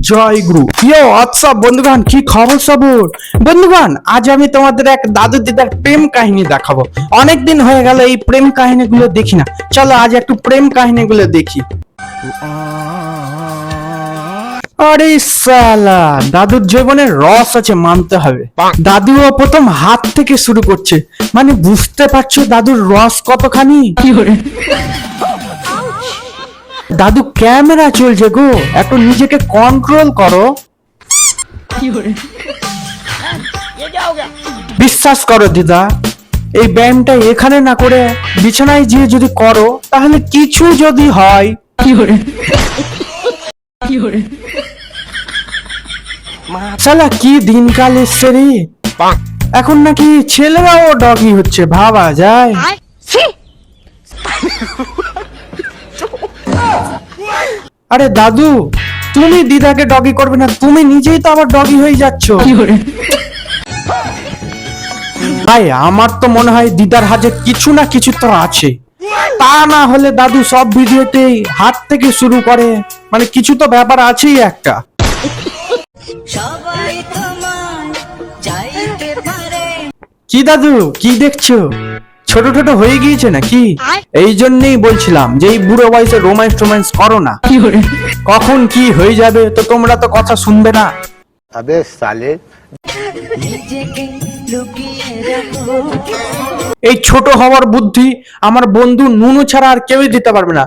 জয় গুরু। আচ্ছা বন্ধুগণ, কি খবর সবর? বন্ধুগণ, আজ আমি তোমাদের এক দাদু দিদার প্রেম কাহিনী দেখাবো। অনেকদিন হয়ে গেল এই প্রেম কাহিনীগুলো দেখি না। চলো আজ একটু প্রেম কাহিনীগুলো দেখি। আরে সালা, দাদুর জীবনের রস আছে মানতে হবে। দাদুও প্রথম হাত থেকে শুরু করছে, মানে বুঝতে পারছো দাদুর রস কতখানি। দাদু ক্যামেরা চলছে গো, একটু নিজেকে কন্ট্রোল করো। বিশ্বাস করো দিদা, এই ব্যায়ামটা এখানে না করে বিছানায় গিয়ে যদি করো তাহলে কিছু যদি হয়। শালা কি দিনকাল এসছে রে, এখন নাকি ছেলেরাও ডগি হচ্ছে, ভাবা যায়? আরে দাদু, তুমি দিদাকে ডগি করবে না, তুমি নিজেই তো আবার ডগি হয়ে যাচ্ছ। ভাই আমার তো মনে হয় দিদার হাতে কিছু না কিছু তো আছে, তা না হলে দাদু সব ভিডিওতেই হাত থেকে শুরু করে, মানে কিছু তো ব্যাপার আছেই একটা। কি দাদু, কি দেখছো? ছোট ছোট হয়ে গিয়েছে নাকি? এই জন্যই বলছিলাম যে এই বুড়ো বয়সে রোম্যান্স করো না, কখন কি হয়ে যাবে তো তোমরা তো কথা শুনবে না। আবে সালে, এই ছোট হওয়ার বুদ্ধি আমার বন্ধু নুনু ছাড়া আর কেউই দিতে পারবে না।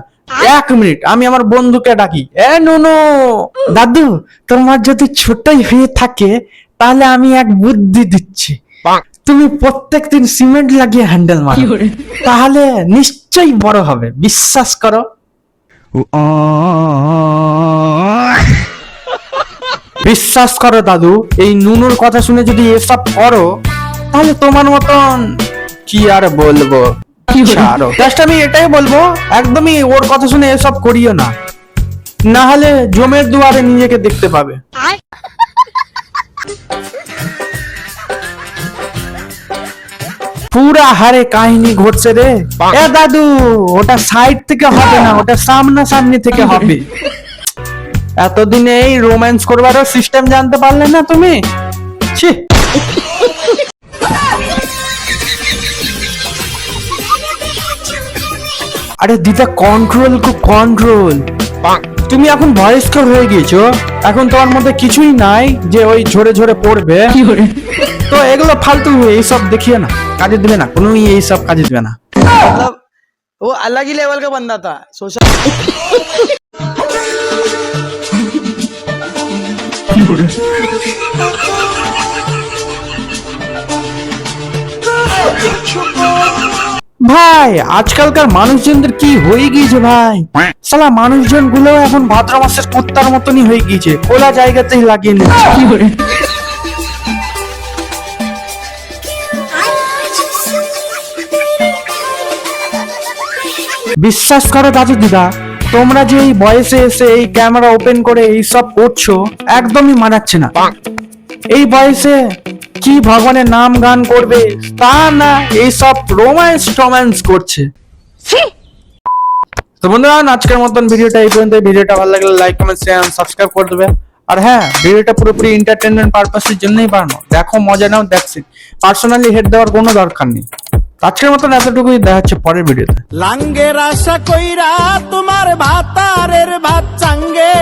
এক মিনিট, আমি আমার বন্ধুকে ডাকি। এ নুনু, দাদু তোমার যদি ছোটই হয়ে থাকে তাহলে আমি এক বুদ্ধি দিচ্ছি, তুমি প্রত্যেকদিন সিমেন্ট লাগিয়ে হ্যান্ডেল মারো, তাহলে নিশ্চয়ই বড় হবে, বিশ্বাস করো। বিশ্বাস করো দাদু, এই নুনুর কথা শুনে যদি এসব করো তাহলে তোমার মতন কি আর বলবো, ছাড়ো। জাস্ট আমি এটাই বলবো, একদমই ওর কথা শুনে এসব করিও না, না হলে জমের দুয়ারে নিজেকে দেখতে পাবে। পুরা হারে কাহিনী ঘটছে রে। এ দাদু, ওটা সাইড থেকে হবে না, ওটা সামনাসামনি থেকে হবে। এতদিনে এই রোম্যান্স করবারও সিস্টেম জানতে পারলে না তুমি? ছি। আরে দিদা কন্ট্রোল, খুব কন্ট্রোল। তুমি এখন বয়স্ক হয়ে গিয়েছো, এখন তোমার মধ্যে কিছুই নাই যে ওই ঝরে ঝরে পড়বে। তো এগুলো ফালতু এইসব দেখিয়ে না, কাজে দিবে না, কোনো এইসব কাজে দিবে না। मतलब वो अलग ही लेवल का बंदा था सोशल। ভাই আজকালকার মানুষজনদের কি হয়ে গিয়েছে ভাই, সালা মানুষজন গুলো এখন ভাদ্র মাসের কুত্তার মতনই হয়ে গিয়েছে, খোলা জায়গাতেই লাগিয়ে নিচ্ছে। বিশ্বাস করো দাদু দিদা, তোমরা যে এই বয়সে এসে এই ক্যামেরা ওপেন করে এইসব করছো একদমই মানাচ্ছে না। এই বয়সে কি ভগবানের নাম গান করবে তা না, এইসব রোম্যান্স করছে। তো বন্ধুরা, আজকের মতন ভিডিওটা এই পর্যন্ত। ভিডিওটা ভালো লাগলে লাইক কমেন্ট শেয়ার সাবস্ক্রাইব করে দেবে। আর হ্যাঁ, ভিডিওটা পুরোপুরি এন্টারটেইনমেন্ট পারপাসের জন্যই বানানো, দেখো মজা নাও, দেখছি, পার্সোনালি হেড দেওয়ার কোনো দরকার নেই। আজকের মতন এতটুকুই, দেখা হচ্ছে পরের ভিডিওতে। লাঙ্গের আশা কইরা তোমার ভাতারের ভাত চাঙ্গে